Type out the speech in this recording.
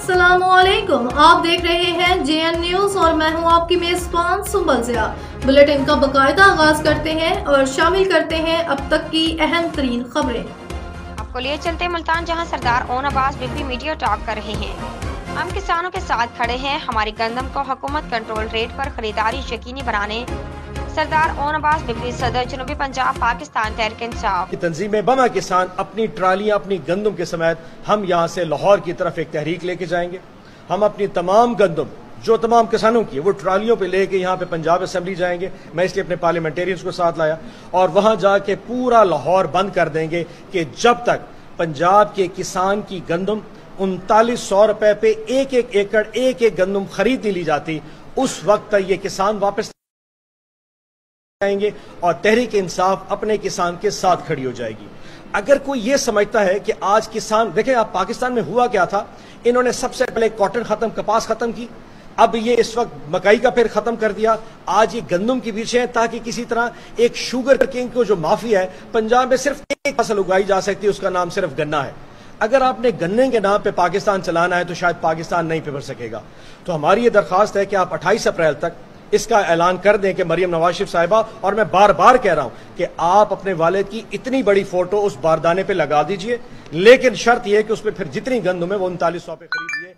अस्सलामुअलैकुम, आप देख रहे हैं JN न्यूज और मैं हूं आपकी मेजबान सुंबल ज़िया। बुलेटिन का बाकायदा आगाज करते हैं और शामिल करते हैं अब तक की अहम तरीन खबरें। आपको लिए चलते मुल्तान, जहां सरदार ओन अब्बास बिप्पी मीडिया टॉक कर रहे हैं। हम किसानों के साथ खड़े हैं, हमारी गंदम को हुकूमत कंट्रोल रेट पर खरीदारी यकीनी बनाने। सरदार ओन अब्बास बिप्पी, सदर जनूबी पंजाब, पाकिस्तान तहरीक इंसाफ की तंजीम बमा किसान अपनी ट्रालियां अपनी गंदम के समेत हम यहाँ से लाहौर की तरफ एक तहरीक लेके जाएंगे। हम अपनी तमाम गंदम जो तमाम किसानों की वो ट्रालियों पे लेके यहाँ पे पंजाब असेंबली जाएंगे। मैं इसलिए अपने पार्लियामेंटेरियंस को साथ लाया और वहां जाके पूरा लाहौर बंद कर देंगे कि जब तक पंजाब के किसान की गंदम 3900 रुपए पे एक एकड़ एक गंदम खरीद नहीं ली जाती, उस वक्त तक ये किसान वापस आएंगे और तहरीक इंसाफ अपने किसान के साथ खड़ी हो जाएगी। अगर कोई ये समझता है कि आज किसान, देखें आप पाकिस्तान में हुआ क्या था, इन्होंने सबसे पहले कॉटन खत्म, कपास खत्म की, अब ये इस वक्त मकई का फिर खत्म कर दिया, आज ये गंदम की पीछे है ताकि किसी तरह एक शुगर किंग को जो माफिया है, पंजाब में सिर्फ एक फसल उगाई जा सकती है, उसका नाम सिर्फ गन्ना है। अगर आपने गन्ने के नाम पे पाकिस्तान चलाना है तो शायद पाकिस्तान नहीं पिभर सकेगा। तो हमारी ये दरखास्त है कि आप 28 अप्रैल तक इसका ऐलान कर दें कि मरियम नवाज शरीफ साहिबा, और मैं बार बार कह रहा हूं कि आप अपने वालिद की इतनी बड़ी फोटो उस बारदाने पे लगा दीजिए, लेकिन शर्त यह कि उस पर फिर जितनी गंदम है वो 3900 पे खरीदिए।